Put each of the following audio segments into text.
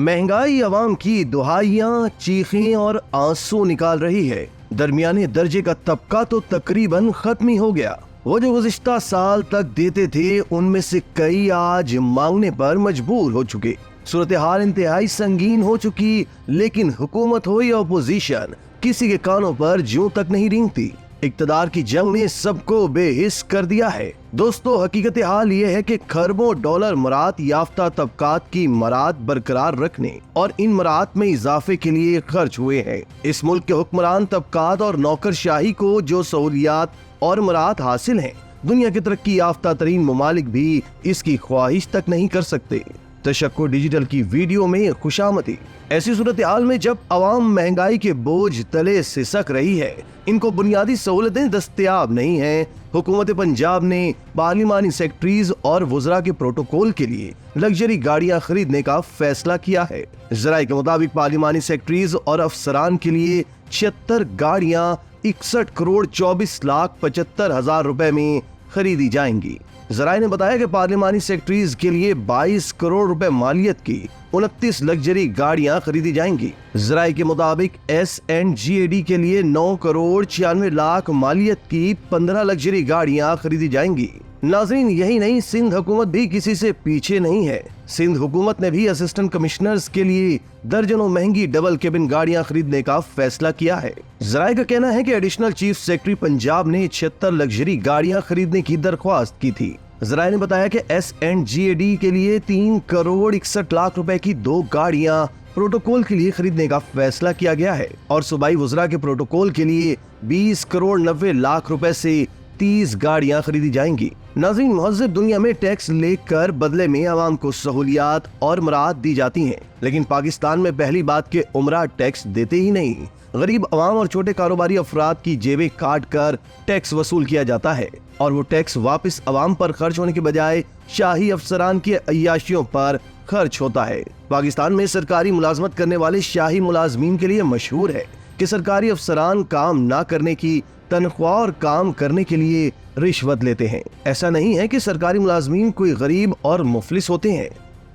महंगाई अवाम की दुहाइयां, चीखें और आंसू निकाल रही है। दरमियाने दर्जे का तबका तो तकरीबन खत्म ही हो गया। वो जो गुज़िश्ता साल तक देते थे, उनमें से कई आज मांगने पर मजबूर हो चुके। सूरत हाल इंतहाई संगीन हो चुकी, लेकिन हुकूमत हो या अपोजिशन, किसी के कानों पर ज्यों तक नहीं रेंगती। इक्तदार की जंग ने सबको बेहिस कर दिया है। दोस्तों, हकीकत हाल ये है कि खरबों डॉलर मरात याफ्ता तबकात की मरात बरकरार रखने और इन मरात में इजाफे के लिए खर्च हुए हैं। इस मुल्क के हुक्मरान तबकात और नौकरशाही को जो सहूलियात और मरात हासिल हैं, दुनिया के तरक्की याफ्ता तरीन ममालिक भी इसकी ख्वाहिश तक नहीं कर सकते। तशक्को डिजिटल की वीडियो में खुशामदी। ऐसी सूरत हाल में जब अवाम महंगाई के बोझ तले सिसक रही है, इनको बुनियादी सहूलतें दस्तयाब नहीं हैं, हुकूमत पंजाब ने पार्लिमानी सेक्रेटरीज और वुज़रा के प्रोटोकॉल के लिए लग्जरी गाड़ियां खरीदने का फैसला किया है। ज़राए के मुताबिक पार्लिमानी सेक्रेटरीज और अफसरान के लिए 76 गाड़ियां 61 करोड़ 24 लाख 75 हजार रुपए में खरीदी जाएंगी। ज़राए ने बताया कि पार्लिमानी सेक्रेटरीज के लिए 22 करोड़ रुपए मालियत की 29 लग्जरी गाड़ियां खरीदी जाएंगी। ज़राए के मुताबिक SNGAD के लिए 9 करोड़ 96 लाख मालियत की 15 लग्जरी गाड़ियां खरीदी जाएंगी। नाज़रीन, यही नहीं, सिंध हुकूमत भी किसी से पीछे नहीं है। सिंध हुकूमत ने भी असिस्टेंट कमिश्नर्स के लिए दर्जनों महंगी डबल केबिन गाड़ियां खरीदने का फैसला किया है। ज़राए का कहना है कि एडिशनल चीफ सेक्रेटरी पंजाब ने 76 लग्जरी गाड़ियां खरीदने की दरख्वास्त की थी। ज़राए ने बताया कि SNGAD के लिए 3 करोड़ 61 लाख रुपए की 2 गाड़ियां प्रोटोकॉल के लिए खरीदने का फैसला किया गया है और सूबाई वुज़रा के प्रोटोकॉल के लिए 20 करोड़ 90 लाख रुपए से 30 गाड़ियां खरीदी जाएंगी। नाज़रीन, मुहज़्ज़ब दुनिया में टैक्स लेकर बदले में आवाम को सहूलियात और मराहत दी जाती हैं, लेकिन पाकिस्तान में पहली बात के उमरा टैक्स देते ही नहीं। गरीब अवाम और छोटे कारोबारी अफराद की जेबें काट कर टैक्स वसूल किया जाता है और वो टैक्स वापस अवाम पर खर्च होने के बजाय शाही अफसरान की अय्याशियों पर खर्च होता है। पाकिस्तान में सरकारी मुलाजमत करने वाले शाही मुलाजमीन के लिए मशहूर है कि सरकारी अफसरान काम ना करने की तनख्वाह और काम करने के लिए रिश्वत लेते हैं। ऐसा नहीं है कि सरकारी मुलाजमीन कोई गरीब और मुफलिस होते हैं,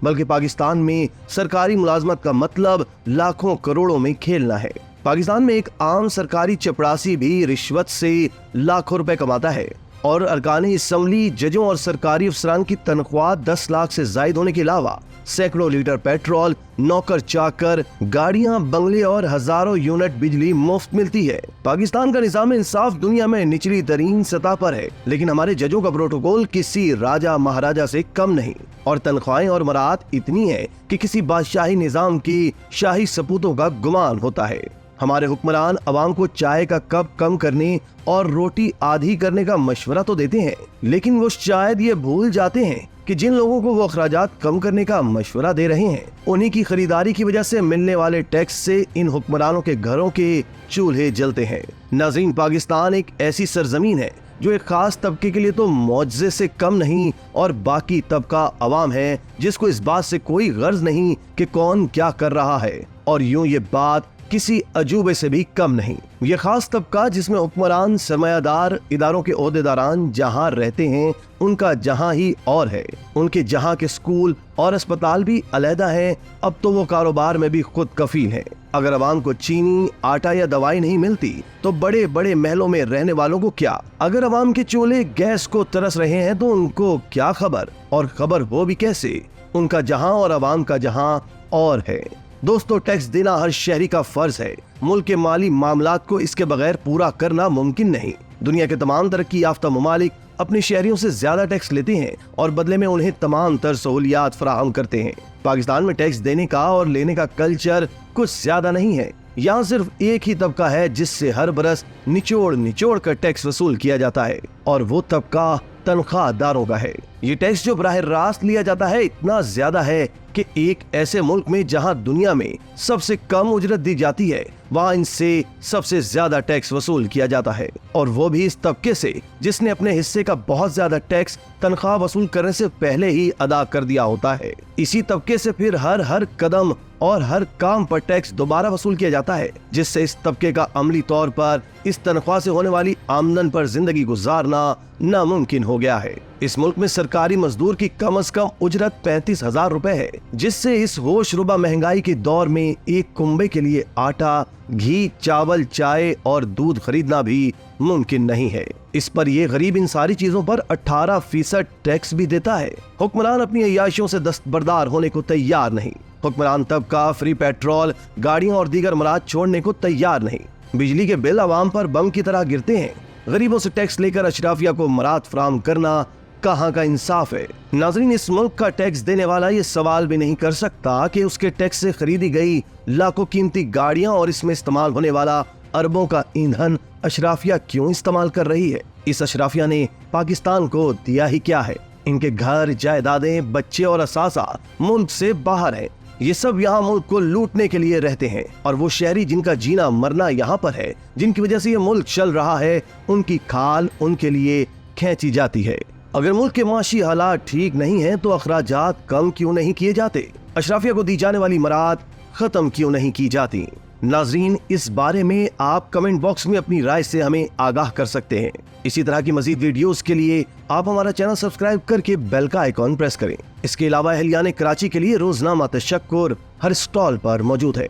बल्कि पाकिस्तान में सरकारी मुलाजमत का मतलब लाखों करोड़ों में खेलना है। पाकिस्तान में एक आम सरकारी चपरासी भी रिश्वत से लाखों रुपए कमाता है और अरकान असम्बली, जजों और सरकारी अफसरान की तनख्वाह 10 लाख से जायद होने के अलावा सैकड़ों लीटर पेट्रोल, नौकर चाकर, गाड़ियां, बंगले और हजारों यूनिट बिजली मुफ्त मिलती है। पाकिस्तान का निज़ाम इंसाफ दुनिया में निचली तरीन सतह पर है, लेकिन हमारे जजों का प्रोटोकॉल किसी राजा महाराजा से कम नहीं और तनख्वाहें और मराहत इतनी है कि किसी बादशाही निज़ाम की शाही सपूतों का गुमान होता है। हमारे हुक्मरान अवाम को चाय का कप कम करने और रोटी आधी करने का मशवरा तो देते हैं, लेकिन वो शायद ये भूल जाते हैं कि जिन लोगों को वो अखराजात कम करने का मशवरा दे रहे हैं, उन्हीं की खरीदारी की वजह से मिलने वाले टैक्स से इन हुक्मरानों के घरों के चूल्हे जलते हैं। नाज़रीन, पाकिस्तान एक ऐसी सरजमीन है जो एक खास तबके के लिए तो मौजज़े से कम नहीं और बाकी तबका अवाम है जिसको इस बात से कोई गर्ज नहीं कि कौन क्या कर रहा है, और यूं ये बात किसी अजूबे से भी कम नहीं। ये खास तबका जिसमें हुक्मरान, सरमायादार, इदारों के ओहदेदारान जहाँ रहते हैं, उनका जहाँ ही और है। उनके जहाँ के स्कूल और अस्पताल भी अलहदा हैं। अब तो वो कारोबार में भी खुद कफील हैं। अगर अवाम को चीनी, आटा या दवाई नहीं मिलती तो बड़े बड़े महलों में रहने वालों को क्या? अगर अवाम के चूल्हे गैस को तरस रहे हैं तो उनको क्या खबर, और खबर हो भी कैसे? उनका जहाँ और अवाम का जहाँ और है। दोस्तों, टैक्स देना हर शहरी का फर्ज है। मुल्क के माली मामलात को इसके बगैर पूरा करना मुमकिन नहीं। दुनिया के तमाम तरक्की याफ्ता ममालिक अपने शहरियों से ज्यादा टैक्स लेते हैं और बदले में उन्हें तमाम तर सहूलियात फराहम करते हैं। पाकिस्तान में टैक्स देने का और लेने का कल्चर कुछ ज्यादा नहीं है। यहाँ सिर्फ एक ही तबका है जिससे हर बरस निचोड़ निचोड़ कर टैक्स वसूल किया जाता है, और वो तबका तनख्वाहदारों का है। ये टैक्स जो बराह रास्त लिया जाता है इतना ज्यादा है कि एक ऐसे मुल्क में जहां दुनिया में सबसे कम उजरत दी जाती है, वहां इनसे सबसे ज्यादा टैक्स वसूल किया जाता है, और वो भी इस तबके से जिसने अपने हिस्से का बहुत ज्यादा टैक्स तनख्वाह वसूल करने से पहले ही अदा कर दिया होता है। इसी तबके से फिर हर कदम और हर काम पर टैक्स दोबारा वसूल किया जाता है, जिससे इस तबके का अमली तौर पर इस तनख्वाह से होने वाली आमदन पर जिंदगी गुजारना नामुमकिन हो गया है। इस मुल्क में सरकारी मजदूर की कम से कम उजरत 35,000 रुपए है, जिससे इस होशरुबा महंगाई के दौर में एक कुंबे के लिए आटा, घी, चावल, चाय और दूध खरीदना भी मुमकिन नहीं है। इस पर ये गरीब इन सारी चीजों पर 18% टैक्स भी देता है। हुक्मरान अपनी अय्याशियों से दस्तबरदार होने को तैयार नहीं। हुक्मरान तबका फ्री पेट्रोल, गाड़ियां और दीगर मराद छोड़ने को तैयार नहीं। बिजली के बिल आवाम पर बम की तरह गिरते हैं। गरीबों से टैक्स लेकर अशराफिया को मराद फराहम करना कहाँ का इंसाफ है। नाजरीन, इस मुल्क का टैक्स देने वाला ये सवाल भी नहीं कर सकता कि उसके टैक्स से खरीदी गई लाखों कीमती गाड़ियां और इसमें इस्तेमाल होने वाला अरबों का ईंधन अशराफिया क्यों इस्तेमाल कर रही है। इस अशराफिया ने पाकिस्तान को दिया ही क्या है। इनके घर, जायदादें, बच्चे और असासा मुल्क से बाहर है। ये सब यहाँ मुल्क को लूटने के लिए रहते हैं और वो शहरी जिनका जीना मरना यहाँ पर है, जिनकी वजह से ये मुल्क चल रहा है, उनकी खाल उनके लिए खींची जाती है। अगर मुल्क के माशी हालात ठीक नहीं है तो अखराजात कम क्यों नहीं किए जाते? अशराफिया को दी जाने वाली मराद खत्म क्यों नहीं की जाती? नाजरीन, इस बारे में आप कमेंट बॉक्स में अपनी राय से हमें आगाह कर सकते हैं। इसी तरह की मजीद वीडियोस के लिए आप हमारा चैनल सब्सक्राइब करके बेल का आइकॉन प्रेस करें। इसके अलावा अहलियाने कराची के लिए रोजनामा तशक्कुर हर स्टॉल पर मौजूद है।